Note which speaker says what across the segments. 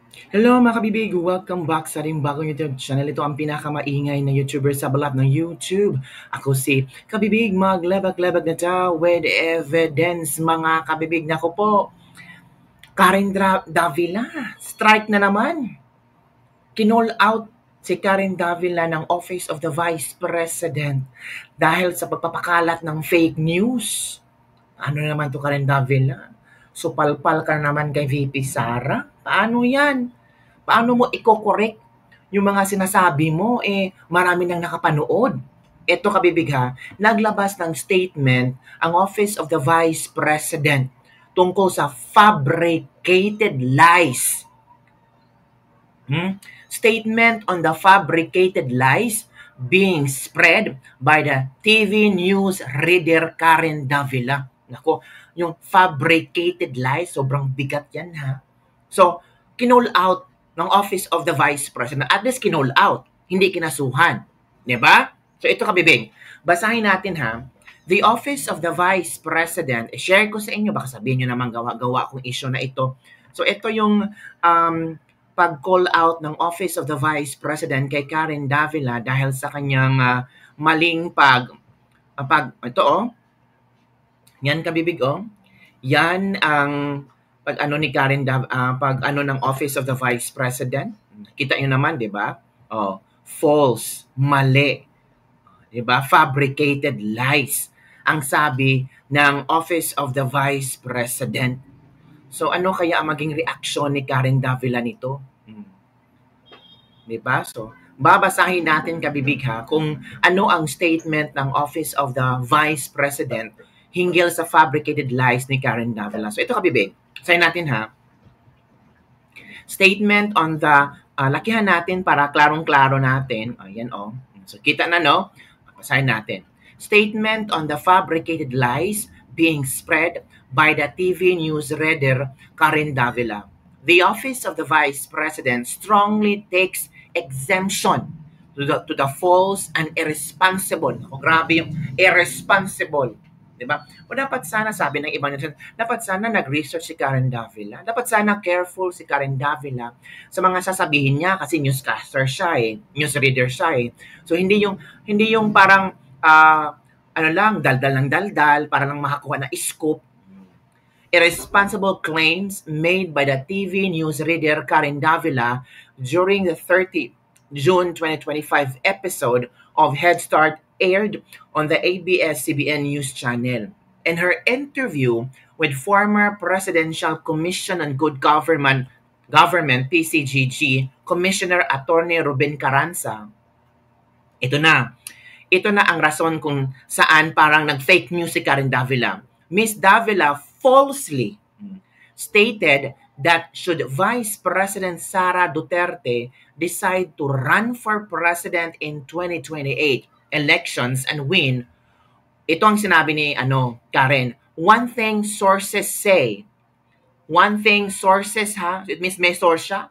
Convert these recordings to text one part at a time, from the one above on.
Speaker 1: Hello mga kabibig! Welcome back sa ating bagong YouTube channel. Ito ang pinakamaingay na YouTuber sa balat ng YouTube. Ako si Kabibig, maglebag-lebag na ta with evidence mga kabibig. Nako po, Karen Davila, strike na naman. Kinall out si Karen Davila ng Office of the Vice President dahil sa pagpapakalat ng fake news. Ano naman to Karen Davila? Supalpal ka naman kay VP Sara? Paano yan? Paano mo i-correct yung mga sinasabi mo? Marami nang nakapanood. Ito kabibig ha, naglabas ng statement ang Office of the Vice President tungkol sa fabricated lies. Statement on the fabricated lies being spread by the TV news reader Karen Davila. Nako, yung fabricated lies, sobrang bigat yan ha. So, kinall out ng Office of the Vice President. At least kinall out, hindi kinasuhan. Diba? So, ito kabibig. Basahin natin ha. The Office of the Vice President, share ko sa inyo, baka sabihin nyo naman gawa kong issue na ito. So, ito yung pag-call out ng Office of the Vice President kay Karen Davila dahil sa kanyang maling ito yan kabibig yan ang pag ano ni Karen pag ano ng Office of the Vice President. Kita niyo naman, 'di ba? False, mali. 'Di ba? Fabricated lies ang sabi ng Office of the Vice President. So ano kaya ang maging reaksyon ni Karen Davila nito? 'Di ba? So babasahin natin kabibig ha kung ano ang statement ng Office of the Vice President hinggil sa fabricated lies ni Karen Davila. So ito kabibig. Basahin natin ha. Statement on the lakihan natin para klarong-klaro natin. Ayan So kita na no? Basahin natin. Statement on the fabricated lies being spread by the TV news reader Karen Davila. The Office of the Vice President strongly takes exemption to the false and irresponsible. Grabe yung irresponsible. Diba? O dapat sana, sabi ng ibang netizen, dapat sana nag-research si Karen Davila. Dapat sana careful si Karen Davila sa mga sasabihin niya kasi newscaster siya news reader siya So hindi yung parang daldal ng daldal para lang makakuha na scoop. Irresponsible claims made by the TV news reader Karen Davila during the 30 June 2025 episode of Head Start aired on the ABS-CBN News Channel. In her interview with former Presidential Commission on Good Government PCGG Commissioner Attorney Ruben Carranza, ito na ang rason kung saan parang nag-fake news si Karen Davila. Ms. Davila falsely stated that should Vice President Sara Duterte decide to run for president in 2028 elections and win, ito ang sinabi ni Karen, one thing sources say, it means may source siya.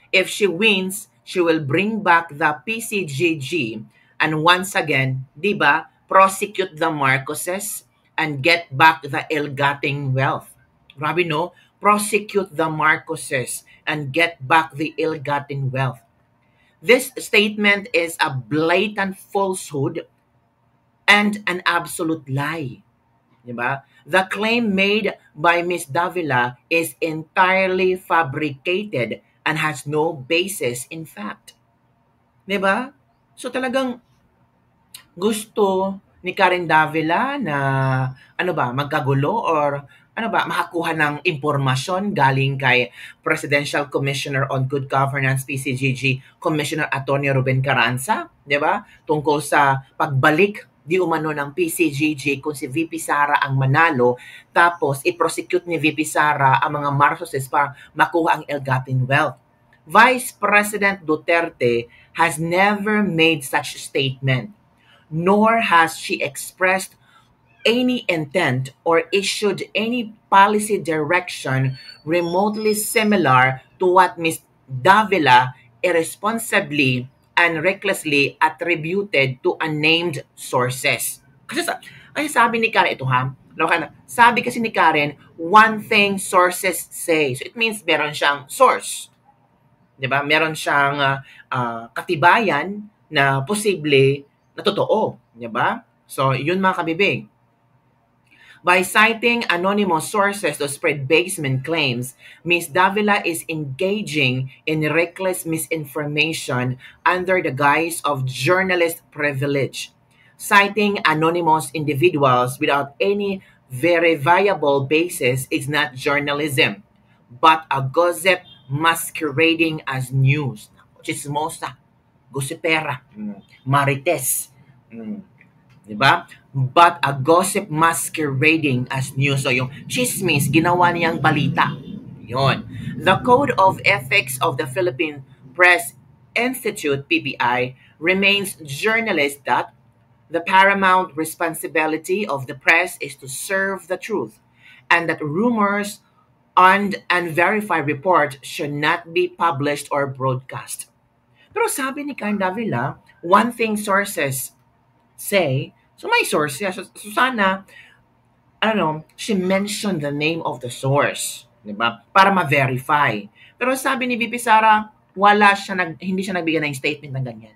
Speaker 1: If she wins, she will bring back the PCGG and once again, di ba, prosecute the Marcoses and get back the ill-gotten wealth. Grabe no? Prosecute the Marcoses and get back the ill-gotten wealth. This statement is a blatant falsehood and an absolute lie. Diba? The claim made by Ms. Davila is entirely fabricated and has no basis in fact. Diba? So talagang gusto ni Karen Davila na magkagulo or makakuha ng impormasyon galing kay Presidential Commissioner on Good Governance PCGG Commissioner Attorney Ruben Carranza, 'di ba? Tungkol sa pagbalik di umano ng PCGG kung si VP Sara ang manalo tapos i-prosecute ni VP Sara ang mga Marcoses para makuha ang ill-gotten wealth. Vice President Duterte has never made such a statement, nor has she expressed any intent or issued any policy direction remotely similar to what Ms. Davila irresponsibly and recklessly attributed to unnamed sources. Kasi sabi ni Karen, sabi kasi ni Karen, one thing sources say. So it means meron siyang source. 'di ba? Meron siyang katibayan na posible na totoo, 'di ba? So, yun mga kabibig. By citing anonymous sources to spread basement claims, Ms. Davila is engaging in reckless misinformation under the guise of journalist privilege. Citing anonymous individuals without any verifiable basis is not journalism, but a gossip masquerading as news. Chismosa, gossipera, marites. Mm. 'Di ba? But a gossip masquerading as news. So yung chismis, ginawa niyang balita. Yon. The Code of Ethics of the Philippine Press Institute, PPI, remains journalists that the paramount responsibility of the press is to serve the truth and that rumors and unverified reports should not be published or broadcast. Pero sabi ni Karen Davila, one thing sources say, so may source siya. So sana, she mentioned the name of the source. Diba? Para ma-verify. Pero sabi ni VP Sara, hindi siya nagbigay ng statement ng ganyan.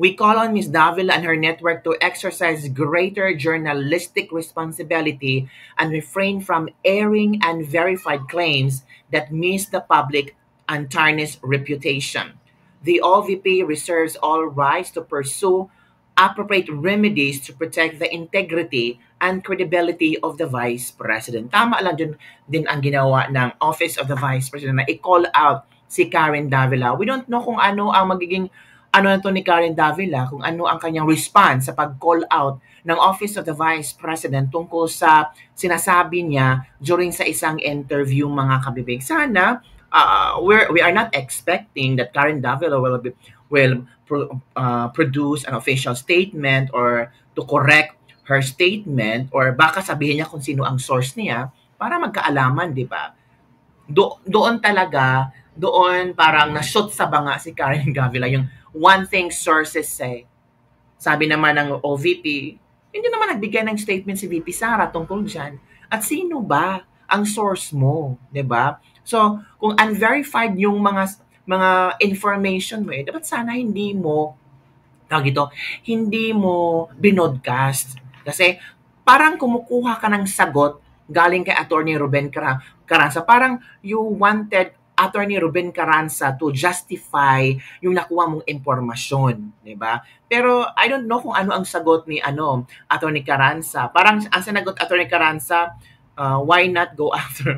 Speaker 1: We call on Ms. Davila and her network to exercise greater journalistic responsibility and refrain from airing unverified claims that miss the public and tarnish reputation. The OVP reserves all rights to pursue appropriate remedies to protect the integrity and credibility of the Vice President. Tama lang din ang ginawa ng Office of the Vice President na i-call out si Karen Davila. We don't know kung ano ang magiging na to ni Karen Davila, kung ano ang kanyang response sa pag-call out ng Office of the Vice President tungkol sa sinasabi niya during sa isang interview, mga kabibig. Sana, we are not expecting that Karen Davila will produce an official statement or to correct her statement or baka sabihin niya kung sino ang source niya para magkaalaman, di ba? Doon parang na-shoot sa banga si Karen Davila yung one thing sources say. Sabi naman ng OVP, hindi naman nagbigay ng statement si VP Sara tungkol dyan. At sino ba ang source mo? 'Di ba? So, kung unverified yung mga information mo, dapat sana hindi mo binodcast. Kasi parang kumukuha ka ng sagot galing kay Attorney Ruben Carranza. Parang you wanted Attorney Ruben Carranza to justify yung nakuha mong impormasyon, 'di ba? Pero I don't know kung ano ang sagot ni Attorney Carranza. Parang ang sinagot Attorney Carranza, why not go after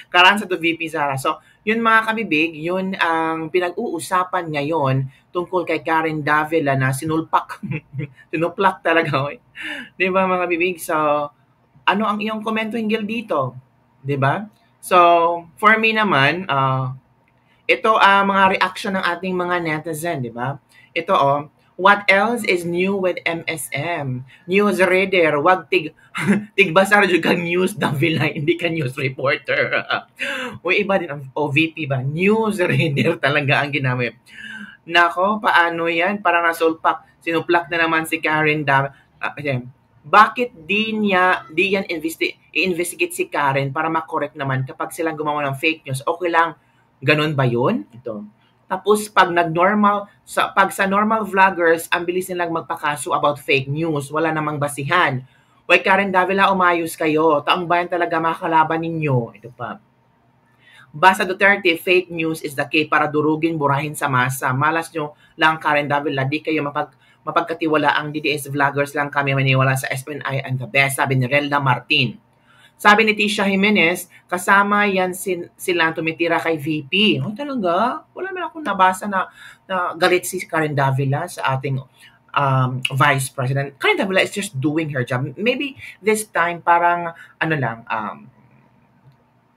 Speaker 1: Carranza to VP Sara. So, yun mga kabibig, yun ang pinag-uusapan ngayon tungkol kay Karen Davila na sinulpak talaga. 'Di ba mga kabibig? So, ano ang iyong komento hinggil dito? 'Di ba? So, for me naman, ito ang mga reaction ng ating mga netizen, di ba? Ito, what else is new with MSM? News reader, wag tigbasar jud kang news Davila, hindi ka news reporter. Uy, iba din ang OVP ba? News reader talaga ang ginamit. Nako, paano yan? Parang nasulpak. Sinuplak na naman si Karen Davila. Bakit di yan i-investigate si Karen para makorek naman kapag silang gumawa ng fake news? Okay lang, ganun ba yun? Ito. Tapos pag sa normal vloggers, ang bilis nilang magpakaso about fake news, wala namang basihan. Why Karen Davila, umayos kayo. Taong bayan talaga makakalaban ninyo. Ito pa. Basta Duterte, fake news is the key para durugin, burahin sa masa. Malas nyo lang Karen Davila, di kayo mapagkatiwala ang DDS vloggers lang kami maniwala sa SNI and the best, sabi ni Relda Martin. Sabi ni Tisha Jimenez, kasama yan silang tumitira kay VP. Oh, talaga? Wala naman akong nabasa na galit si Karen Davila sa ating Vice President. Karen Davila is just doing her job. Maybe this time parang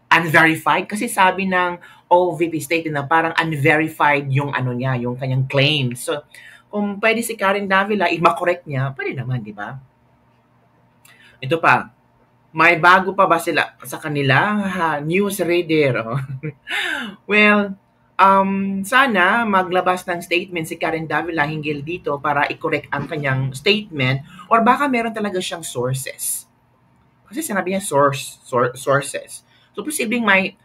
Speaker 1: unverified kasi sabi ng OVP stated na parang unverified yung yung kanyang claims. So, kung pwede si Karen Davila, i-correct niya, pwede naman, di ba? Ito pa, may bago pa ba sila sa kanila? News reader. Oh. Well, sana maglabas ng statement si Karen Davila hinggil dito para i-correct ang kanyang statement or baka meron talaga siyang sources. Kasi sinabi niya sources. So, posibleng may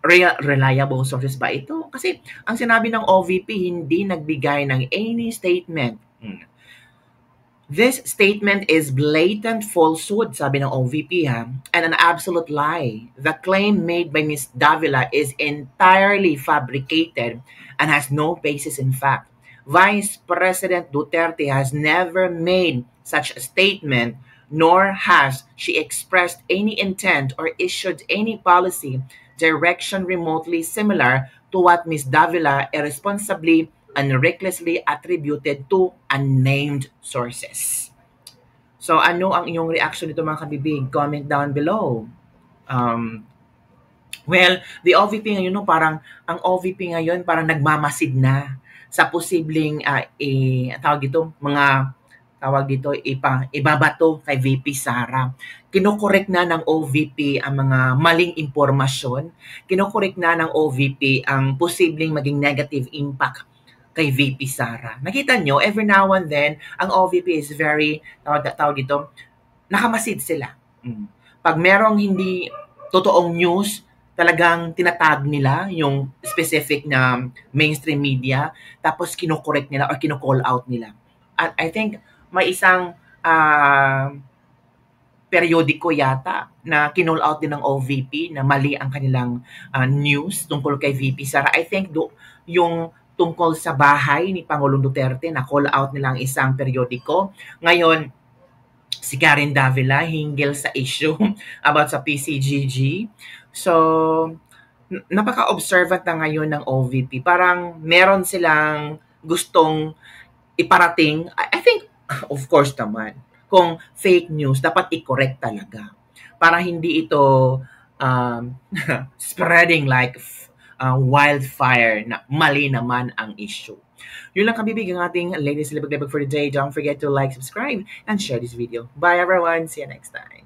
Speaker 1: reliable sources ba ito? Kasi ang sinabi ng OVP, hindi nagbigay ng any statement. This statement is blatant falsehood, sabi ng OVP ha, and an absolute lie. The claim made by Ms. Davila is entirely fabricated and has no basis in fact. Vice President Duterte has never made such a statement, nor has she expressed any intent or issued any policy direction remotely similar to what Ms. Davila irresponsibly and recklessly attributed to unnamed sources. So ano ang inyong reaction nito mga kabibig? Comment down below. Well, the OVP ngayon, no, parang ang OVP ngayon parang nagmamasid na sa posibleng ibabato kay VP Sara. Kinokorek na ng OVP ang mga maling impormasyon. Kinokorek na ng OVP ang posibleng maging negative impact kay VP Sara. Nakita nyo, every now and then, ang OVP is very, nakamasid sila. Pag merong hindi totoong news, talagang tinatag nila yung specific na mainstream media, tapos kinokorek nila or kino-call out nila. At I think may isang periodiko yata na kinall out din ng OVP na mali ang kanilang news tungkol kay VP Sara. I think yung tungkol sa bahay ni Pangulong Duterte na call out nila ang isang periodiko. Ngayon, si Karen Davila hinggil sa issue about sa PCGG. So, napaka-observant na ngayon ng OVP. Parang meron silang gustong iparating. I think, of course naman, kung fake news, dapat i-correct talaga. Para hindi ito spreading like wildfire na mali naman ang issue. Yun lang kabibig ang ating latest libag-libag for the day. Don't forget to like, subscribe, and share this video. Bye everyone! See you next time!